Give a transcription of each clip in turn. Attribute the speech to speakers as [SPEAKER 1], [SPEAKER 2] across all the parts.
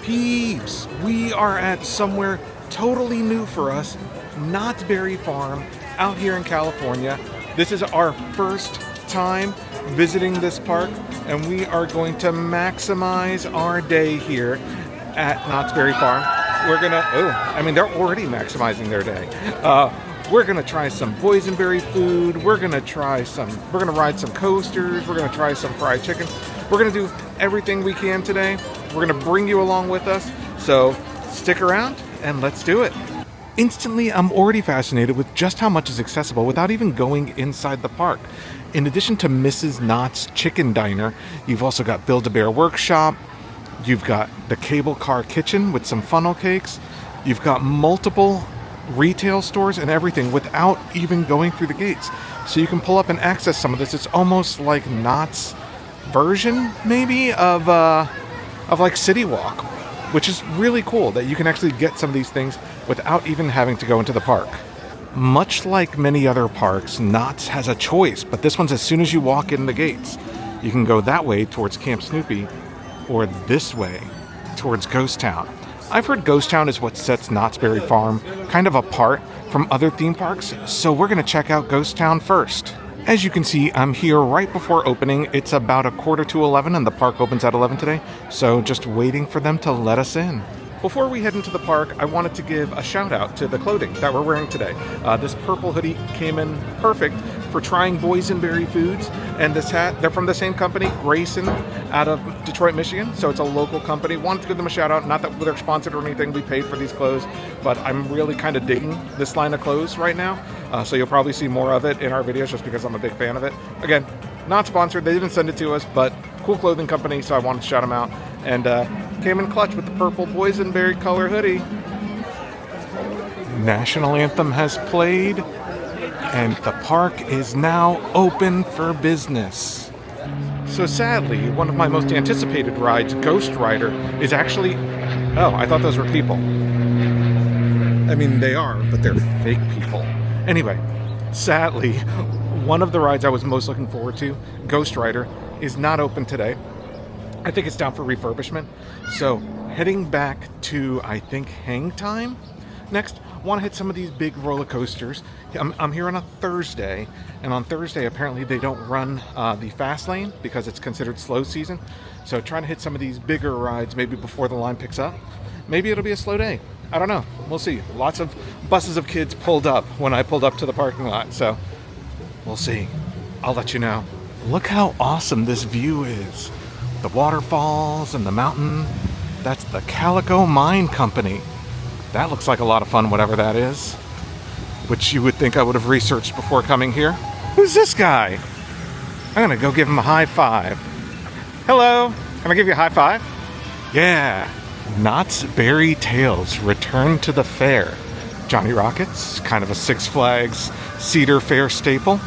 [SPEAKER 1] Peeps, we are at somewhere totally new for us, Knott's Berry Farm, out here in California. This is our first time visiting this park, and we are going to maximize our day here at Knott's Berry Farm. We're gonna, they're already maximizing their day. We're gonna try some boysenberry food. We're gonna ride some coasters. We're gonna try some fried chicken. We're gonna do everything we can today. We're gonna bring you along with us. So stick around and let's do it. Instantly, I'm already fascinated with just how much is accessible without even going inside the park. In addition to Mrs. Knott's Chicken Diner, you've also got Build-A-Bear Workshop. You've got the Cable Car Kitchen with some funnel cakes. You've got multiple retail stores and everything without even going through the gates. So you can pull up and access some of this. It's almost like Knott's version, maybe, of like City Walk, which is really cool that you can actually get some of these things without even having to go into the park. Much like many other parks, Knott's has a choice, but this one's as soon as you walk in the gates. You can go that way towards Camp Snoopy, or this way towards Ghost Town. I've heard Ghost Town is what sets Knott's Berry Farm kind of apart from other theme parks, so we're going to check out Ghost Town first. As you can see, I'm here right before opening. It's about 11:15 and the park opens at 11 today, so just waiting for them to let us in. Before we head into the park, I wanted to give a shout out to the clothing that we're wearing today. This purple hoodie came in perfect for trying boysenberry foods, and this hat, they're from the same company, Grayson, out of Detroit, Michigan, so it's a local company. Wanted to give them a shout out, not that they're sponsored or anything, we paid for these clothes, but I'm really kind of digging this line of clothes right now, so you'll probably see more of it in our videos just because I'm a big fan of it. Again, not sponsored, they didn't send it to us, but cool clothing company, so I wanted to shout them out, and came in clutch with the purple boysenberry color hoodie. National anthem has played, and the park is now open for business. So sadly, one of my most anticipated rides, Ghost Rider, is actually... Oh, I thought those were people. I mean, they are, but they're fake people. Anyway, sadly, one of the rides I was most looking forward to, Ghost Rider, is not open today. I think it's down for refurbishment. So heading back to, I think, Hangtime next. Want to hit some of these big roller coasters. I'm here on a Thursday, and on Thursday apparently they don't run the fast lane because it's considered slow season. So trying to hit some of these bigger rides maybe before the line picks up. Maybe it'll be a slow day. I don't know. We'll see. Lots of buses of kids pulled up when I pulled up to the parking lot, so we'll see. I'll let you know. Look how awesome this view is. The waterfalls and the mountain. That's the Calico Mine Company. That looks like a lot of fun, whatever that is. Which you would think I would have researched before coming here. Who's this guy? I'm gonna go give him a high five. Hello, can I give you a high five? Yeah. Knott's Berry Tales return to the fair. Johnny Rockets, kind of a Six Flags Cedar Fair staple.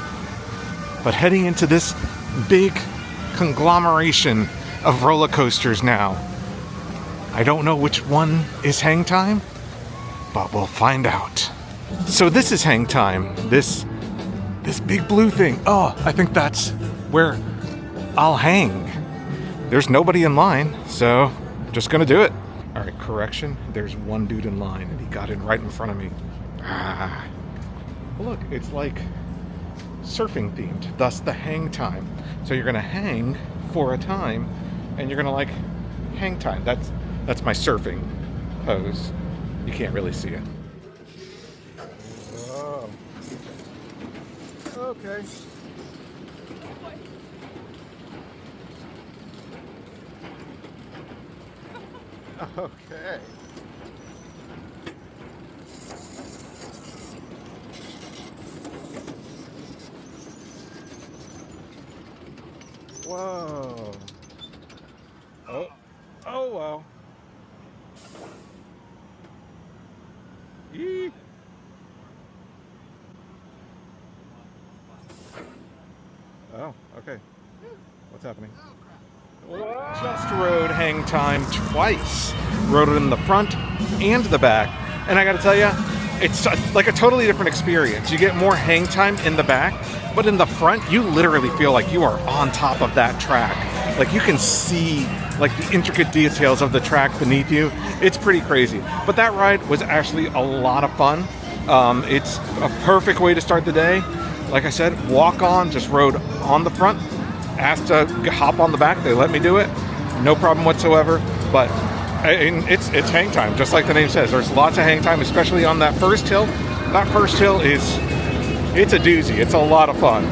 [SPEAKER 1] But heading into this big conglomeration of roller coasters now. I don't know which one is Hangtime, but we'll find out. So this is Hangtime, this big blue thing. Oh, I think that's where I'll hang. There's nobody in line, so I'm just gonna do it. All right, correction, there's one dude in line and he got in right in front of me. Well, look, it's like surfing themed, thus the hang time. So you're gonna hang for a time and you're gonna like hang time. That's my surfing pose. You can't really see it. Oh. Okay. Okay. Whoa. Oh wow. Yee. Oh, okay. What's happening? Just rode Hangtime twice. Rode it in the front and the back. And I gotta tell you, it's like a totally different experience. You get more Hangtime in the back, but in the front, you literally feel like you are on top of that track. Like you can see like the intricate details of the track beneath you. It's pretty crazy. But that ride was actually a lot of fun. It's a perfect way to start the day. Like I said, walk on, just rode on the front, asked to hop on the back. They let me do it. No problem whatsoever. But it's hang time, just like the name says. There's lots of hang time, especially on that first hill. That first hill it's a doozy. It's a lot of fun.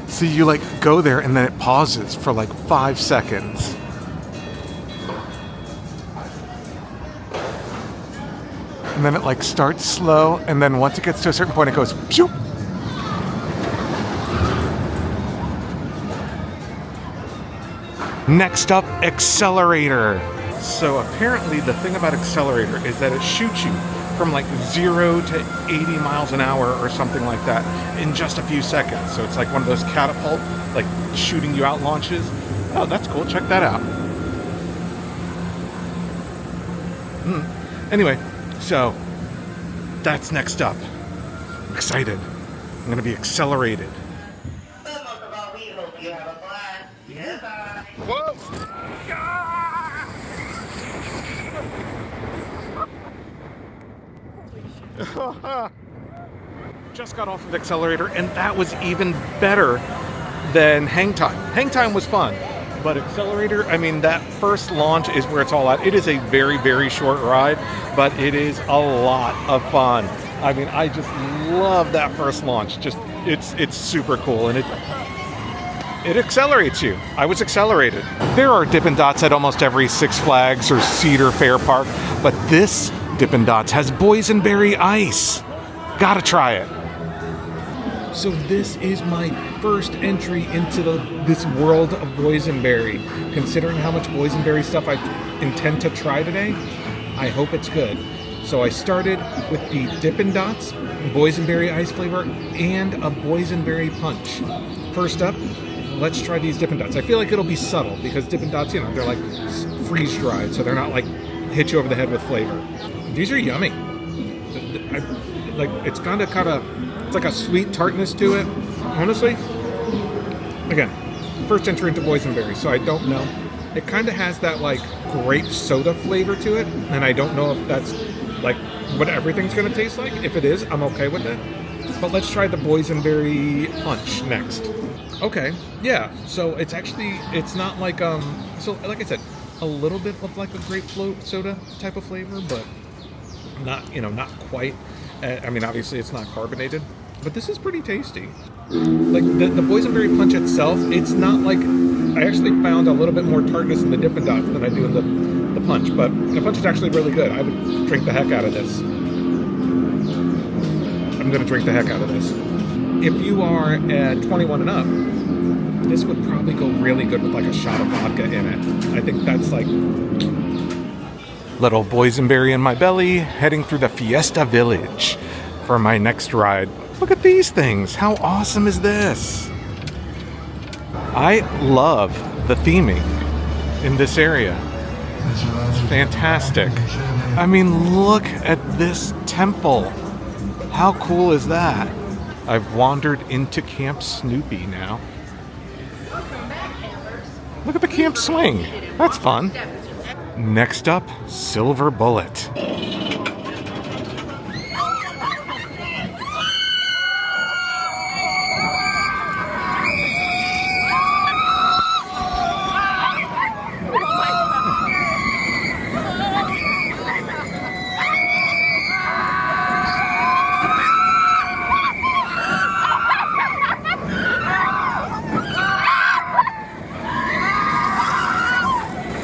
[SPEAKER 1] So you like go there and then it pauses for like 5 seconds. And then it like starts slow, and then once it gets to a certain point, it goes pshoo. Next up, Xcelerator. So apparently the thing about Xcelerator is that it shoots you from like 0 to 80 miles an hour or something like that in just a few seconds. So it's like one of those catapult, like shooting you out launches. Oh, that's cool. Check that out. Anyway, so that's next up. I'm excited. I'm going to be accelerated.
[SPEAKER 2] We hope you have a blast. Goodbye.
[SPEAKER 1] Whoa! Just got off of Xcelerator, and that was even better than Hangtime. Hangtime was fun, but Xcelerator, I mean, that first launch is where it's all at. It is a very, very short ride, but it is a lot of fun. I mean, I just love that first launch. Just, it's super cool, and it accelerates you. I was accelerated. There are Dippin' Dots at almost every Six Flags or Cedar Fair park, but this Dippin' Dots has Boysenberry ice. Gotta try it. So this is my first entry into this world of Boysenberry. Considering how much Boysenberry stuff I intend to try today, I hope it's good. So I started with the Dippin' Dots, Boysenberry ice flavor, and a Boysenberry punch. First up, let's try these Dippin' Dots. I feel like it'll be subtle because Dippin' Dots, you know, they're like freeze-dried, so they're not like hit you over the head with flavor. These are yummy. It's it's like a sweet tartness to it. Honestly, again, first entry into Boysenberry, so I don't know. It kind of has that like grape soda flavor to it, and I don't know if that's like what everything's going to taste like. If it is, I'm okay with it. But let's try the Boysenberry punch next. Okay, yeah. So it's not like so like I said, a little bit of like a grape soda type of flavor, but not quite. I mean, obviously it's not carbonated, but this is pretty tasty. Like the Boysenberry punch itself, it's not like, I actually found a little bit more tartness in the Dippin' Dots than I do in the punch, but the punch is actually really good. I would drink the heck out of this. I'm gonna drink the heck out of this. If you are at 21 and up, this would probably go really good with like a shot of vodka in it. I think that's like little Boysenberry in my belly, heading through the Fiesta Village for my next ride. Look at these things. How awesome is this? I love the theming in this area. It's fantastic. I mean, look at this temple. How cool is that? I've wandered into Camp Snoopy now. Look at the camp swing. That's fun. Next up, Silver Bullet.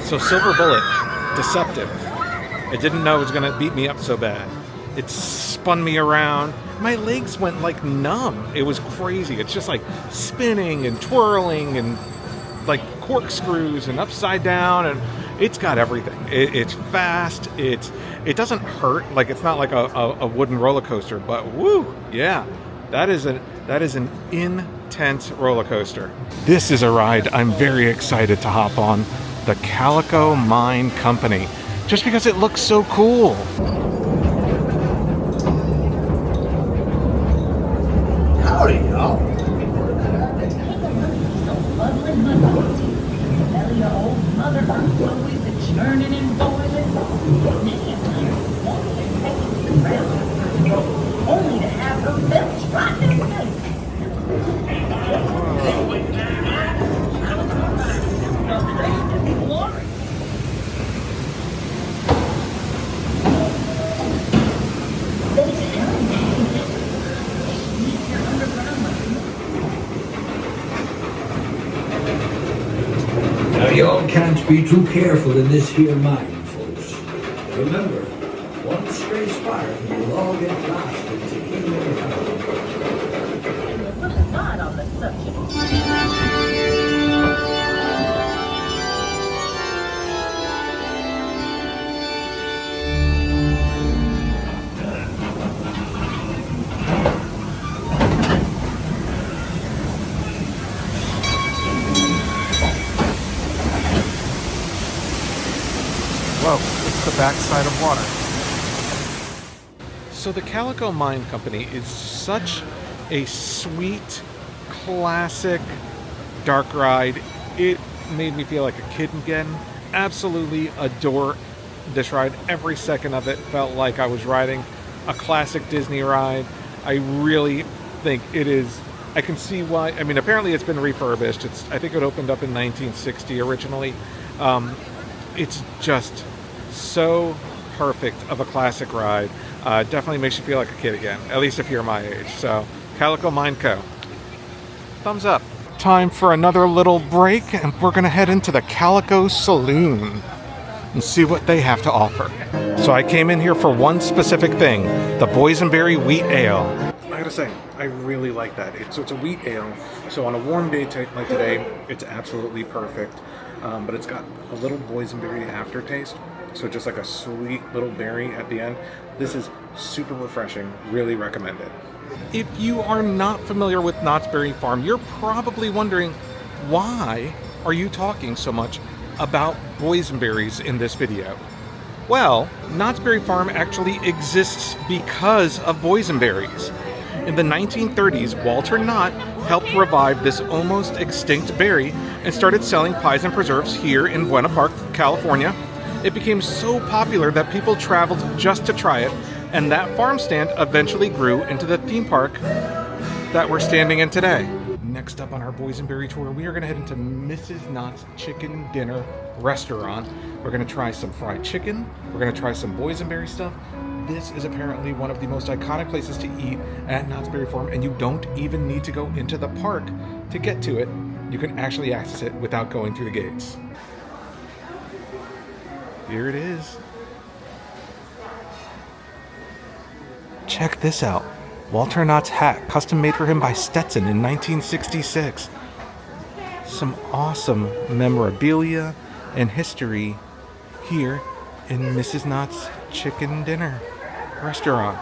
[SPEAKER 1] So Silver Bullet, deceptive. I didn't know it was gonna beat me up so bad. It spun me around. My legs went like numb. It was crazy. It's just like spinning and twirling and like corkscrews and upside down, and it's got everything. It's fast. It doesn't hurt. Like it's not like a wooden roller coaster, but woo, yeah, that is an intense roller coaster. This is a ride I'm very excited to hop on. The Calico Mine Company, just because it looks so cool.
[SPEAKER 2] Howdy, y'all.
[SPEAKER 3] Always the churning and boiling. Only to have her belch right in the face.
[SPEAKER 4] Now y'all can't be too careful in this here mine, folks. Remember, one stray spark and you'll all get lost into kingdom come.
[SPEAKER 3] Put a knot on the subject.
[SPEAKER 1] Whoa, it's the backside of water. So the Calico Mine Company is such a sweet, classic dark ride. It made me feel like a kid again. Absolutely adore this ride. Every second of it felt like I was riding a classic Disney ride. I really think it is. I can see why. I mean, apparently it's been refurbished. I think it opened up in 1960 originally. It's just so perfect of a classic ride. Definitely makes you feel like a kid again, at least if you're my age. So, Calico Mine Co. Thumbs up. Time for another little break, and we're gonna head into the Calico Saloon and see what they have to offer. So I came in here for one specific thing, the Boysenberry Wheat Ale. I gotta say, I really like that. So it's a wheat ale, so on a warm day like today, it's absolutely perfect. But it's got a little boysenberry aftertaste, so just like a sweet little berry at the end. This is super refreshing. Really recommend it. If you are not familiar with Knott's Berry Farm, you're probably wondering, why are you talking so much about boysenberries in this video? Well, Knott's Berry Farm actually exists because of boysenberries. In the 1930s, Walter Knott helped revive this almost extinct berry and started selling pies and preserves here in Buena Park, California. It became so popular that people traveled just to try it, and that farm stand eventually grew into the theme park that we're standing in today. Next up on our Boysenberry tour, we are going to head into Mrs. Knott's Chicken Dinner Restaurant. We're going to try some fried chicken. We're going to try some boysenberry stuff. This is apparently one of the most iconic places to eat at Knott's Berry Farm, and you don't even need to go into the park to get to it. You can actually access it without going through the gates. Here it is. Check this out. Walter Knott's hat, custom made for him by Stetson in 1966. Some awesome memorabilia and history here in Mrs. Knott's Chicken Dinner Restaurant.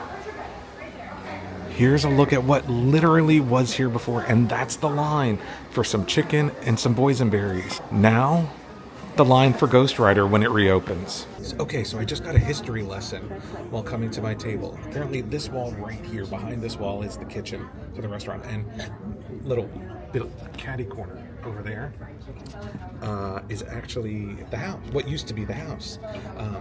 [SPEAKER 1] Here's a look at what literally was here before, and that's the line for some chicken and some boysenberries. Now, the line for Ghost Rider when it reopens. Okay, so I just got a history lesson while coming to my table. Apparently this wall right here, behind this wall, is the kitchen to the restaurant, and little bit of caddy corner over there is actually the house, what used to be the house.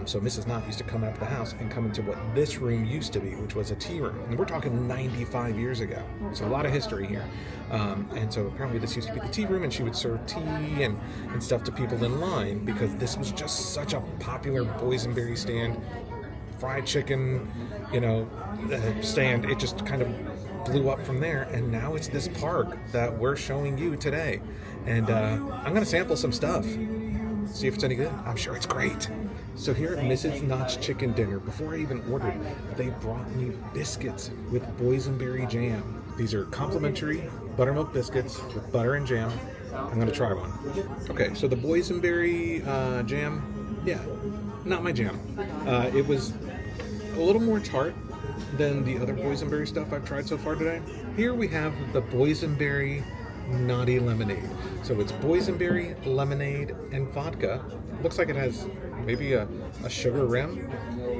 [SPEAKER 1] So Mrs. Knott used to come out of the house and come into what this room used to be, which was a tea room. And we're talking 95 years ago. So a lot of history here. And so apparently this used to be the tea room, and she would serve tea and stuff to people in line, because this was just such a popular boysenberry stand, fried chicken, stand. It just kind of blew up from there, and now it's this park that we're showing you today. And I'm gonna sample some stuff, see if it's any good. I'm sure it's great. So here at Mrs. Knott's Chicken Dinner, before I even ordered, they brought me biscuits with boysenberry jam. These are complimentary buttermilk biscuits with butter and jam. I'm gonna try one. Okay, so the boysenberry jam, yeah, not my jam. It was a little more tart than the other boysenberry stuff I've tried so far today. Here we have the boysenberry naughty lemonade. So it's boysenberry, lemonade, and vodka. Looks like it has maybe a sugar rim.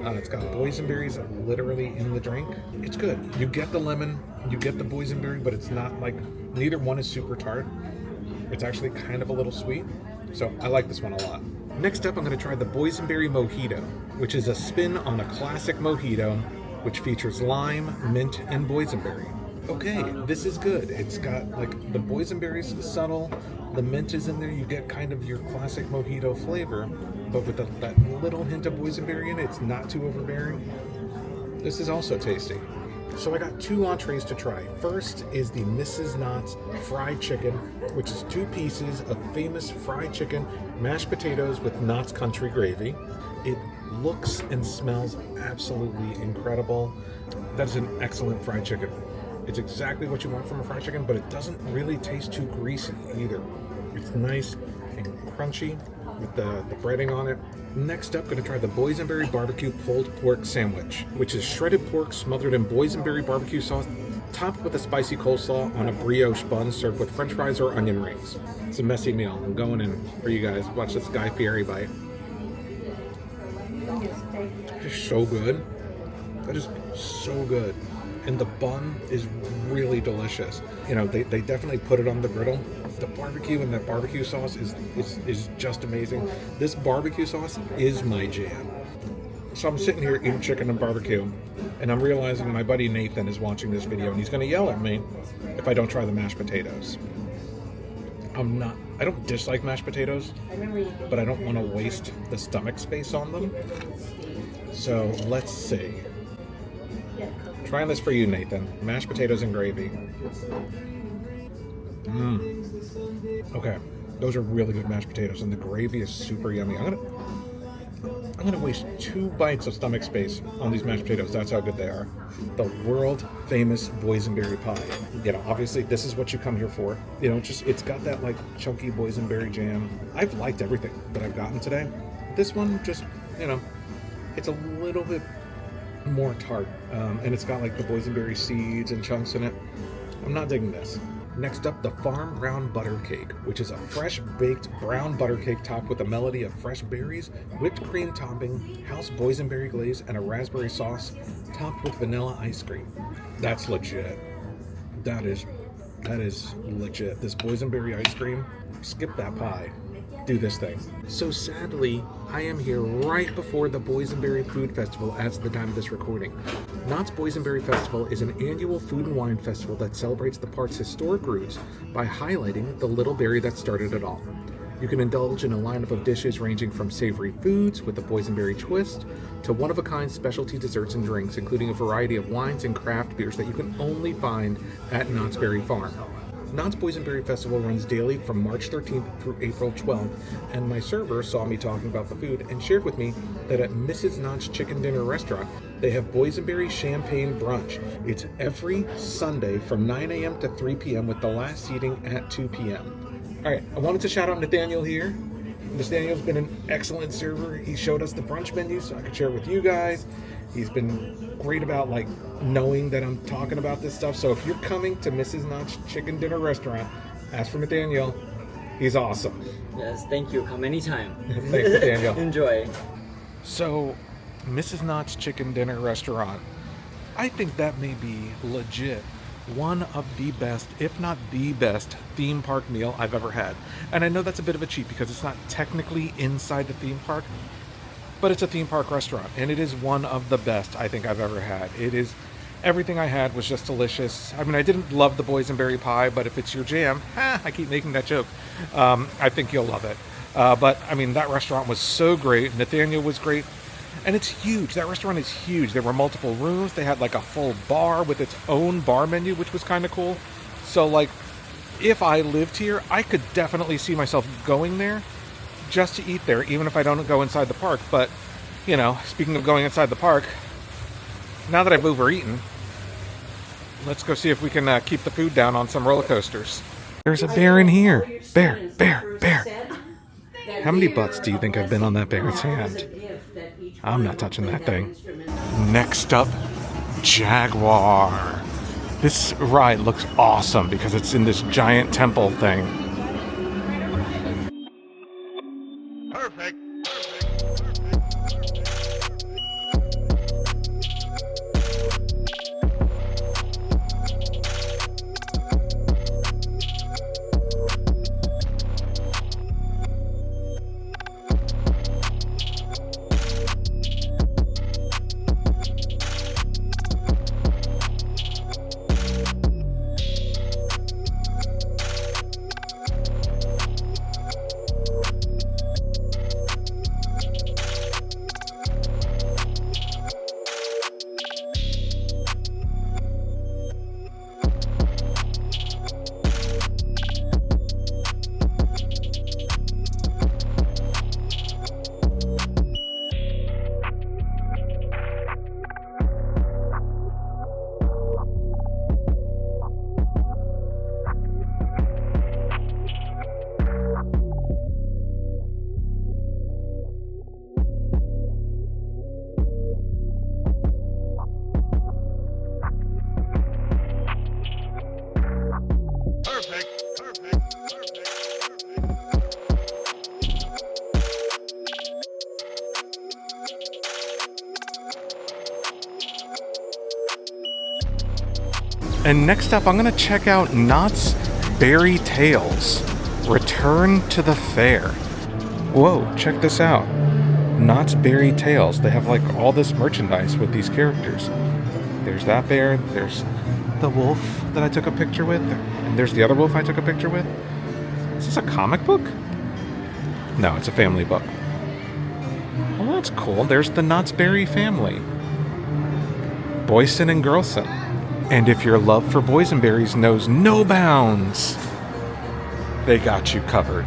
[SPEAKER 1] It's got boysenberries literally in the drink. It's good. You get the lemon, you get the boysenberry, but it's not like, neither one is super tart. It's actually kind of a little sweet. So I like this one a lot. Next up, I'm going to try the Boysenberry Mojito, which is a spin on a classic mojito, which features lime, mint, and boysenberry. Okay, this is good. It's got, like, the boysenberry's subtle, the mint is in there, you get kind of your classic mojito flavor, but with that little hint of boysenberry in it, it's not too overbearing. This is also tasty. So I got 2 entrees to try. First is the Mrs. Knott's fried chicken, which is 2 pieces of famous fried chicken, mashed potatoes with Knott's country gravy. It looks and smells absolutely incredible. That is an excellent fried chicken. It's exactly what you want from a fried chicken, but it doesn't really taste too greasy either. It's nice and crunchy with the breading on it. Next up, going to try the Boysenberry Barbecue Pulled Pork Sandwich, which is shredded pork smothered in boysenberry barbecue sauce, topped with a spicy coleslaw on a brioche bun served with french fries or onion rings. It's a messy meal. I'm going in for you guys. Watch this Guy Fieri bite. Just so good. That is so good. And the bun is really delicious. You know, they definitely put it on the griddle. The barbecue and that barbecue sauce is just amazing. This barbecue sauce is my jam. So I'm sitting here eating chicken and barbecue, and I'm realizing my buddy Nathan is watching this video, and he's going to yell at me if I don't try the mashed potatoes. I don't dislike mashed potatoes, but I don't want to waste the stomach space on them. So let's see. Trying this for you, Nathan. Mashed potatoes and gravy. Okay, those are really good mashed potatoes, and the gravy is super yummy. I'm gonna waste 2 bites of stomach space on these mashed potatoes. That's how good they are. The world famous boysenberry pie. You know, obviously this is what you come here for. You know, it's got that like chunky boysenberry jam. I've liked everything that I've gotten today. This one just, you know, it's a little bit more tart, and it's got like the boysenberry seeds and chunks in it. I'm not digging this. Next up, the Farm Brown Butter Cake, which is a fresh baked brown butter cake topped with a melody of fresh berries, whipped cream topping, house boysenberry glaze, and a raspberry sauce topped with vanilla ice cream. That's legit. That is legit. This boysenberry ice cream, skip that pie. Do this thing. So sadly, I am here right before the Boysenberry Food Festival as of the time of this recording. Knott's Boysenberry Festival is an annual food and wine festival that celebrates the park's historic roots by highlighting the little berry that started it all. You can indulge in a lineup of dishes ranging from savory foods with a boysenberry twist to one-of-a-kind specialty desserts and drinks, including a variety of wines and craft beers that you can only find at Knott's Berry Farm. Knott's Boysenberry Festival runs daily from March 13th through April 12th, and my server saw me talking about the food and shared with me that at Mrs. Knott's Chicken Dinner Restaurant, they have Boysenberry Champagne Brunch. It's every Sunday from 9 a.m. to 3 p.m. with the last seating at 2 p.m. All right, I wanted to shout out Nathaniel here. Nathaniel's been an excellent server. He showed us the brunch menu so I could share it with you guys. He's been great about like knowing that I'm talking about this stuff. So if you're coming to Mrs. Knott's Chicken Dinner Restaurant, ask for Nathaniel. He's awesome.
[SPEAKER 5] Yes, thank you. Come anytime.
[SPEAKER 1] Thanks, Nathaniel.
[SPEAKER 5] Enjoy.
[SPEAKER 1] So, Mrs. Knott's Chicken Dinner Restaurant, I think that may be legit one of the best, if not the best, theme park meal I've ever had. And I know that's a bit of a cheat because it's not technically inside the theme park, but it's a theme park restaurant, and it is one of the best I think I've ever had. It is, everything I had was just delicious. I mean, I didn't love the boysenberry pie, but if it's your jam, I keep making that joke, I think you'll love it. But, I mean, that restaurant was so great. Nathaniel was great. And it's huge. That restaurant is huge. There were multiple rooms. They had like a full bar with its own bar menu, which was kind of cool. So, like, if I lived here, I could definitely see myself going there just to eat there, even if I don't go inside the park. But, you know, speaking of going inside the park, now that I've overeaten, let's go see if we can keep the food down on some roller coasters. There's a bear in here. Bear, bear, bear. How many butts do you think I've been on that bear's hand? I'm not touching that thing. Next up, Jaguar. This ride looks awesome because it's in this giant temple thing.
[SPEAKER 6] Perfect.
[SPEAKER 1] And next up, I'm gonna check out Knott's Berry Tales. Return to the Fair. Whoa, check this out. Knott's Berry Tales. They have like all this merchandise with these characters. There's that bear, there's the wolf that I took a picture with, and there's the other wolf I took a picture with. Is this a comic book? No, it's a family book. Well, that's cool. There's the Knott's Berry family. Boysen and Girlson. And if your love for boysenberries knows no bounds, they got you covered.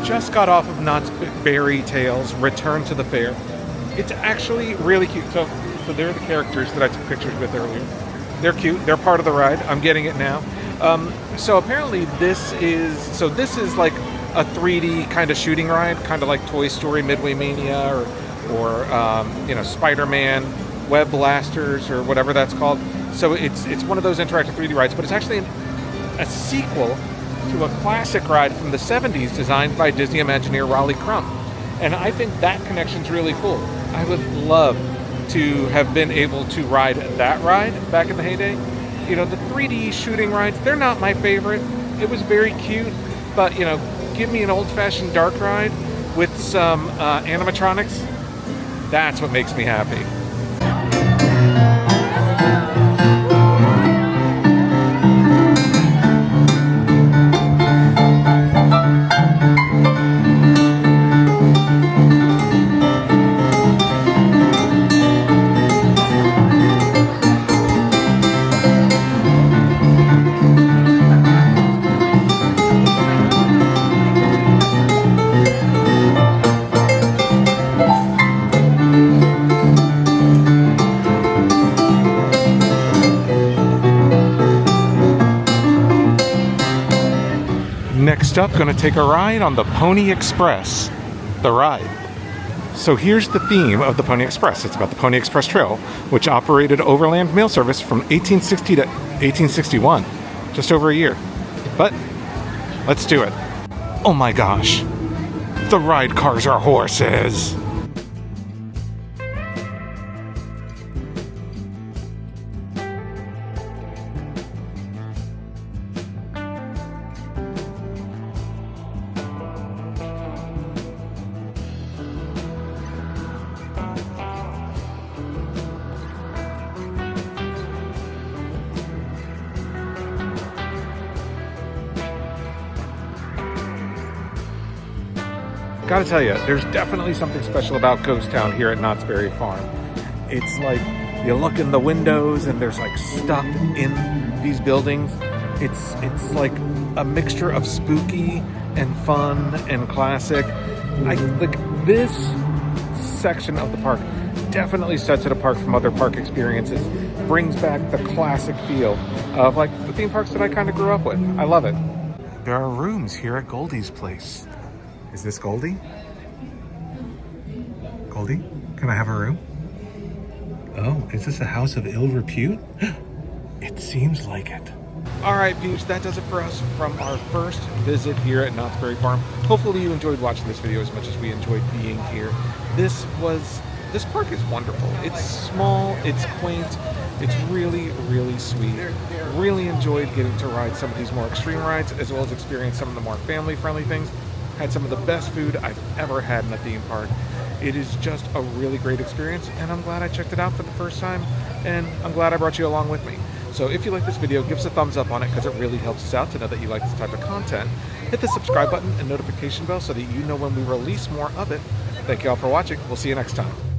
[SPEAKER 1] Just got off of Knott's Berry Tales, Return to the Fair. It's actually really cute. So they're the characters that I took pictures with earlier. They're cute. They're part of the ride. I'm getting it now. So apparently this is like a 3D kind of shooting ride, kind of like Toy Story, Midway Mania, or Spider-Man, Web Blasters, or whatever that's called. So it's one of those interactive 3D rides, but it's actually a sequel to a classic ride from the 70s designed by Disney Imagineer Raleigh Crump. And I think that connection's really cool. I would love to have been able to ride that ride back in the heyday. You know, the 3D shooting rides, they're not my favorite. It was very cute, but give me an old-fashioned dark ride with some animatronics. That's what makes me happy. Next up, going to take a ride on the Pony Express, the ride. So here's the theme of the Pony Express. It's about the Pony Express Trail, which operated overland mail service from 1860 to 1861, just over a year. But let's do it. Oh my gosh, the ride cars are horses. Gotta tell you, there's definitely something special about Ghost Town here at Knott's Berry Farm. It's like, you look in the windows and there's like stuff in these buildings. It's like a mixture of spooky and fun and classic. This section of the park definitely sets it apart from other park experiences. Brings back the classic feel of like the theme parks that I kind of grew up with. I love it. There are rooms here at Goldie's place. Is this Goldie? Goldie, can I have a room? Oh, is this a house of ill repute? It seems like it. All right, peeps, that does it for us from our first visit here at Knott's Berry Farm. Hopefully you enjoyed watching this video as much as we enjoyed being here. This park is wonderful. It's small, it's quaint, it's really, really sweet. Really enjoyed getting to ride some of these more extreme rides, as well as experience some of the more family-friendly things. Had some of the best food I've ever had in a theme park. It is just a really great experience, and I'm glad I checked it out for the first time, and I'm glad I brought you along with me. So if you like this video, give us a thumbs up on it, because it really helps us out to know that you like this type of content. Hit the subscribe button and notification bell so that you know when we release more of it. Thank you all for watching. We'll see you next time.